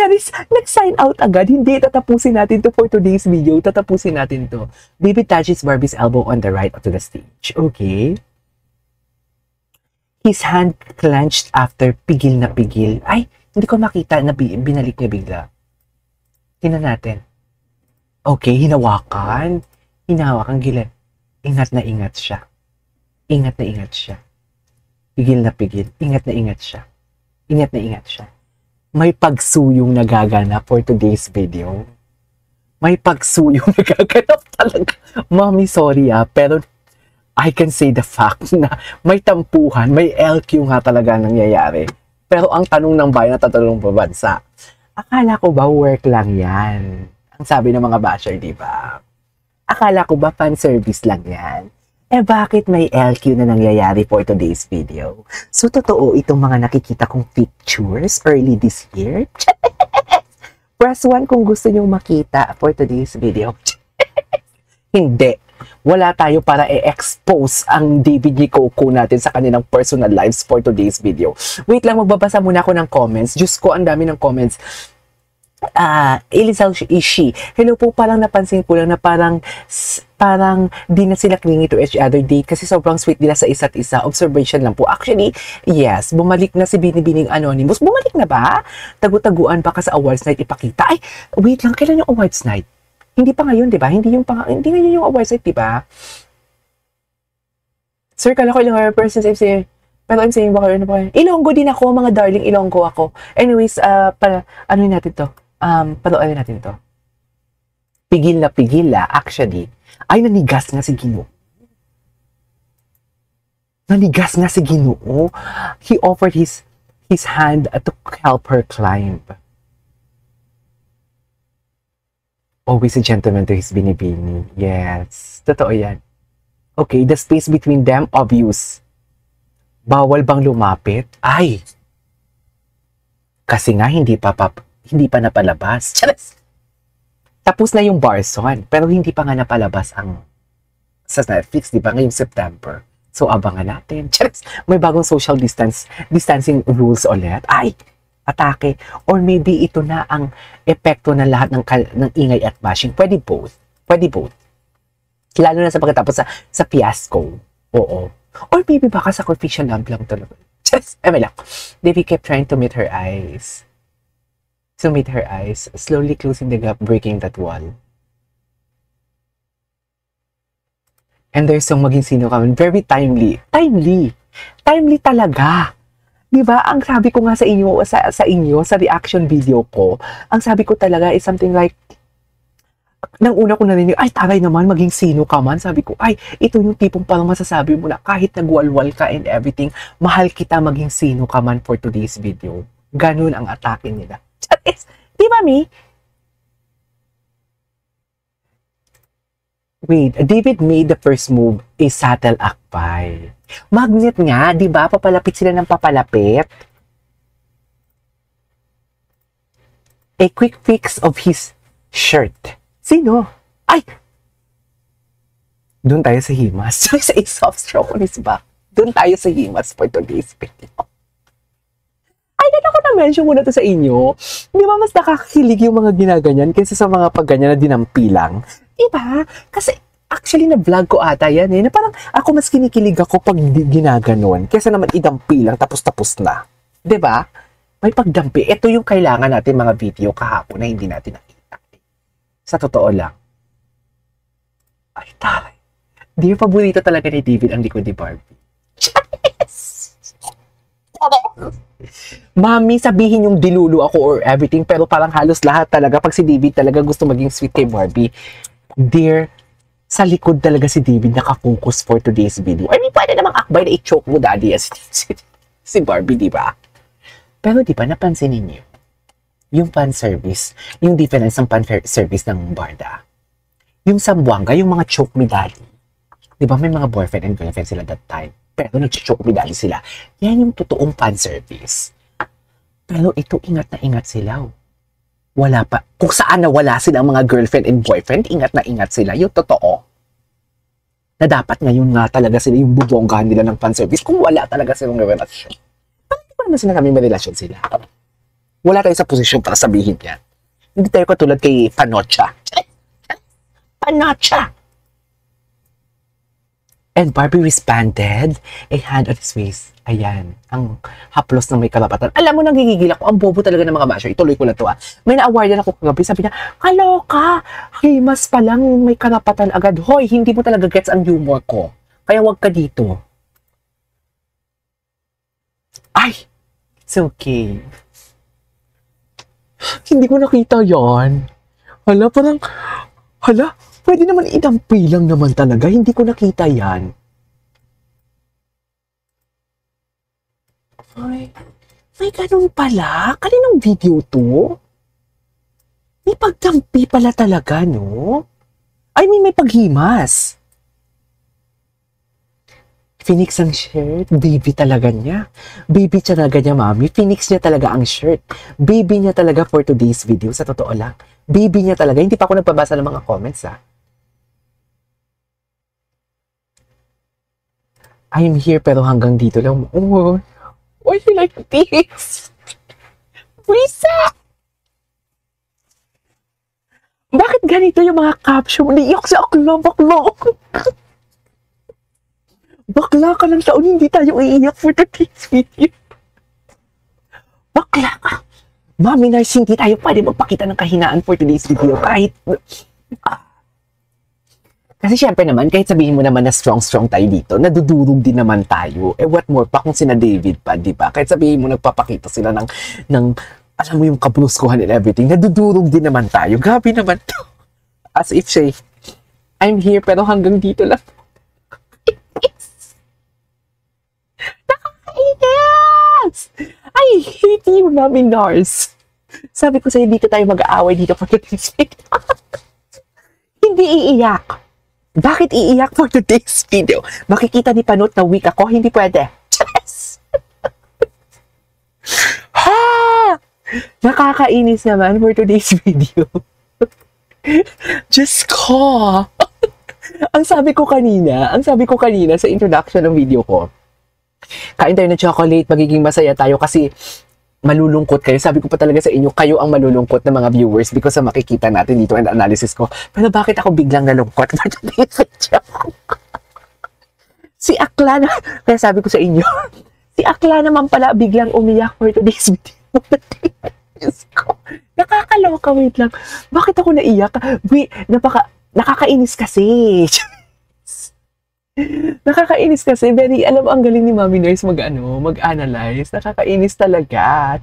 Charis, nag-sign out agad. Hindi, tatapusin natin to for today's video. Tatapusin natin to. David touches Barbie's elbow on the right to the stage. Okay. His hand clenched after pigil na pigil. Ay, hindi ko makita na binalik niya bigla. Tingnan natin. Okay, hinawakan. Hinawakan gila. Ingat na ingat siya. Ingat na ingat siya. Pigil na pigil. Ingat na ingat siya. Ingat na ingat siya. May pagsuyong nagaganap for today's video. May pagsuyong nagaganap talaga. Mommy, sorry pero I can say the fact na may tampuhan, may LQ nga talaga nangyayari. Pero ang tanong ng bayan at tatanong babansa, akala ko ba work lang yan? Ang sabi ng mga basher, di ba? Akala ko ba fan service lang yan? Bakit may LQ na nangyayari for today's video? So, totoo itong mga nakikita kong pictures early this year? Press 1 kung gusto nyong makita for today's video. Hindi. Wala tayo para i-expose ang David ni Coco natin sa kanilang personal lives for today's video. Wait lang, magbabasa muna ako ng comments. Diyos ko, ang dami ng comments. Elizal Ishi. Hello po, parang napansin ko lang na parang di na sila clingy to each other date kasi sobrang sweet nila sa isa't isa. Observation lang po. Actually, yes, bumalik na si Binibining Anonymous. Bumalik na ba? Tagu-taguan pa ka sa awards night ipakita. Ay, wait lang, kailan yung awards night? Hindi pa ngayon, di ba? Hindi ngayon yung awards night, di ba? Sir, kala ko ilang persons I'm saying, pero I'm saying baka ano pa. Ilonggo din ako, mga darling, Ilonggo ako. Anyways, ano natin to? Panoorin natin to. Pigil na actually, ay nanigas nga si Ginoo. Nanigas nga si Ginoo. He offered his hand to help her climb. Always a gentleman to his binibini. Yes, totoo yan. Okay, the space between them, obvious. Bawal bang lumapit? Ay! Kasi nga hindi pa napalabas. Charas! Tapos na yung Barson, pero hindi pa nga napalabas ang sa Netflix, di ba? Ngayong September. So, abangan natin. Charas! May bagong social distancing rules ulit. Ay! Atake. Or maybe ito na ang epekto ng lahat ng ingay at bashing. Pwede both. Pwede both. Lalo na sa pagkatapos sa fiasco. Oo. Or maybe baka sacrificial lamb lang talaga. Charas! May lang. Davy kept trying to meet her eyes. Slowly closing the gap, breaking that wall. And there's some maging sino kami. Very timely. Timely talaga. Diba? Ang sabi ko nga sa inyo, sa reaction video ko, ang sabi ko talaga is something like, nang una ko narinig, ay taray naman, maging sino ka man. Sabi ko, ay, ito yung tipong parang masasabi mo na kahit nagwalwal ka and everything, mahal kita maging sino ka man for today's video. Ganun ang atake nila. Di ba, Mi? Wait, David made the first move a subtle akbay. Magnet nga, di ba? Papalapit sila ng papalapit. A quick fix of his shirt. Sino? Ay! Doon tayo sa himas. Sa a soft stroke on his back. Doon tayo sa himas for today's video. Ay, ako na-mention muna to sa inyo. Di ba mas nakakakilig yung mga ginaganyan kaysa sa mga pagganyan na dinampilang? Diba? Kasi actually na-vlog ko ata yan na parang ako mas kinikilig ako pag ginaganon kaysa naman idampi lang tapos na. Diba? May pagdampi. Ito yung kailangan natin mga video kahapon na hindi natin nakita. Sa totoo lang. Ay, taray. Di yung paborito talaga ni David ang likod ni Barbie. Yes! Mami, sabihin yung dilulu ako or everything, pero parang halos lahat talaga, pag si David talaga gusto maging sweet kay Barbie, dear, sa likod talaga si David nakapokus for today's video. I mean, pwede namang akbay na i-choke mo, daddy, si Barbie, di ba? Pero di ba, napansin ninyo, yung fan service, yung difference ng fan service ng Barda, yung Sambuanga, yung mga choke me daddy, di ba, may mga boyfriend and girlfriend sila that time, pero nag-choke me daddy sila. Yan yung totoong fan service. Pero ito, ingat na ingat sila. Wala pa. Kung saan na wala silang mga girlfriend and boyfriend, ingat na ingat sila. Yung totoo. Na dapat ngayon nga talaga sila yung bubonggahan nila ng fan service kung wala talaga silang relasyon. Bakit pa naman sila kami may relasyon sila? Wala tayo sa posisyon para sabihin yan. Hindi tayo katulad kay Panocha. Panocha! And Barbie responded, a hand on his face. Ayan, ang haplos ng may karapatan. Alam mo, nangigigil ako. Ang bobo talaga ng mga basher. Ituloy ko na to May na-awardan ako kagabi. Sabi niya, kaloka! Himas pa lang may karapatan agad. Hoy, hindi mo talaga gets ang humor ko. Kaya wag ka dito. Ay! It's okay. Hindi ko nakita yan. Hala, pwede naman idampi lang naman talaga. Hindi ko nakita yan. Ay, may ganun pala. Kaninong video to? May pagdampi pala talaga, no? I mean, may paghimas. Phoenix ang shirt. Baby talaga niya. Baby talaga niya, mami. Phoenix niya talaga ang shirt. Baby niya talaga for today's video. Sa totoo lang. Baby niya talaga. Hindi pa ako nagpabasa ng mga comments, I'm here pero hanggang dito lang. Oh, why you like this? Risa! Bakit ganito yung mga caption? Naiyak si Akla, bakla. Bakla ka ng taon, hindi tayo iiyak for today's video. Bakla ka. Mami, nurse, hindi tayo pwede magpakita ng kahinaan for today's video. Kahit... Kasi syempre naman, kahit sabihin mo naman na strong tayo dito, nadudurog din naman tayo. Eh what more pa kung sina David pa, di ba? Kahit sabihin mo nagpapakita sila ng alam mo yung kabruskuhan and everything, nadudurog din naman tayo. Gabi naman to. As if say, I'm here pero hanggang dito lang. Nakakainis! I hate you, Mami Nars. Sabi ko sa'yo, dito tayo mag-aaway dito for today's video. Hindi iiyak. Bakit iiyak for today's video? Makikita ni Panot na weak ako? Hindi pwede. Yes! Ha! Nakakainis naman for today's video. Diyos ko! Ang sabi ko kanina sa introduction ng video ko, kain tayo ng chocolate, magiging masaya tayo kasi malulungkot kayo. Sabi ko pa talaga sa inyo, kayo ang malulungkot ng mga viewers because sa makikita natin dito and analysis ko. Pero bakit ako biglang nalungkot? Si Akla na, kaya sabi ko sa inyo, si Akla naman pala biglang umiyak for today's video. Diyos ko, nakakaloka, wait lang. Bakit ako naiyak? Wait, nakakainis kasi. Nakakainis kasi, very, alam mo, ang galing ni Mami Nurse mag-analyze. Nakakainis talaga.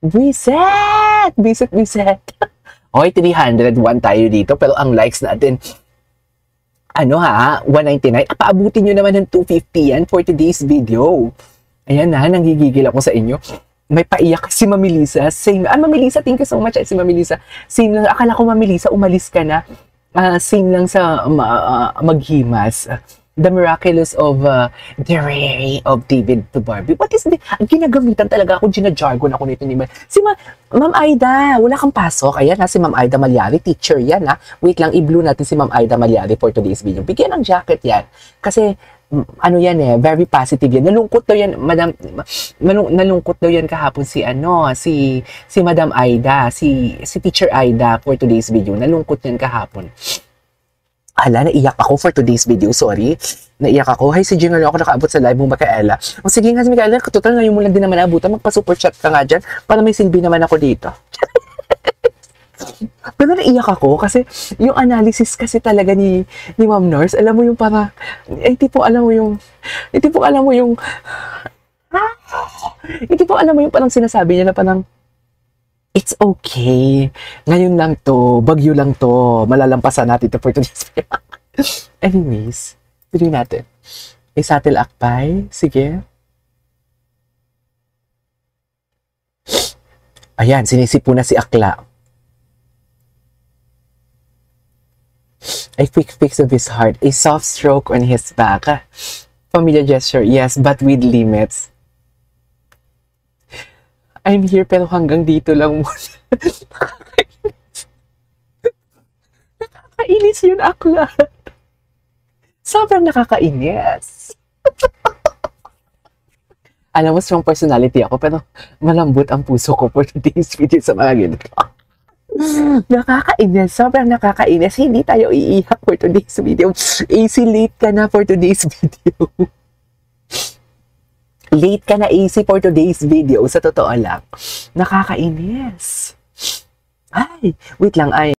Reset! Okay, 301 tayo dito, pero ang likes natin, 199. Paabutin nyo naman ng 250 yan for today's video. Ayan na, nanggigigil ako sa inyo. May paiyak si Mami Lisa. Same, Mami Lisa, thank you so much. Si Mami Lisa, same lang. Akala ko, Mami Lisa, umalis ka na. Same lang sa maghimas. The miraculous of the ray of David to Barbie. What is the... Ginagamitan talaga ako, ginajargon ako nito ni Si Ma'am Aida, wala kang pasok. Ayan si Ma'am Aida Malyari, teacher yan Wait lang, i-blue natin si Ma'am Aida Malyari for today's video. Bigyan ng jacket yan. Kasi, very positive yan. Nalungkot daw yan, nalungkot daw yan kahapon si Madam Aida, si Teacher Aida for today's video. Nalungkot yan kahapon. Naiyak ako for today's video. Sorry. Naiyak ako. Hi, si Jingle, ako nakaabot sa live mo, Micaela. O sige nga si Micaela, total ngayon mo lang din naman abutan. Magpa-super chat ka nga dyan para may silbi naman ako dito. Pero naiyak ako kasi yung analysis kasi talaga ni Ma'am Nurse, alam mo yung para, hindi po alam mo yung parang sinasabi niya na parang, it's okay. Ngayon lang to, bagyo lang to, malalampasan natin to for today's video. Anyways, tuloy natin. Isatil Akpay, sige. Ayan, sinisipo na si Akla. A quick fix of his heart, a soft stroke on his back. Familiar gesture, yes, but with limits. I'm here pero hanggang dito lang muna. Nakakainis yun, Akla. Sobrang nakakainis. Alam mo, strong personality ako, pero malambot ang puso ko for today's video sa mga ganito. Nakakainis. Sobrang nakakainis. Hindi tayo iiyak for today's video. AC, late ka na for today's video. Late ka na, AC, for today's video. Sa totoo lang. Nakakainis. Ay, wait lang. Ay,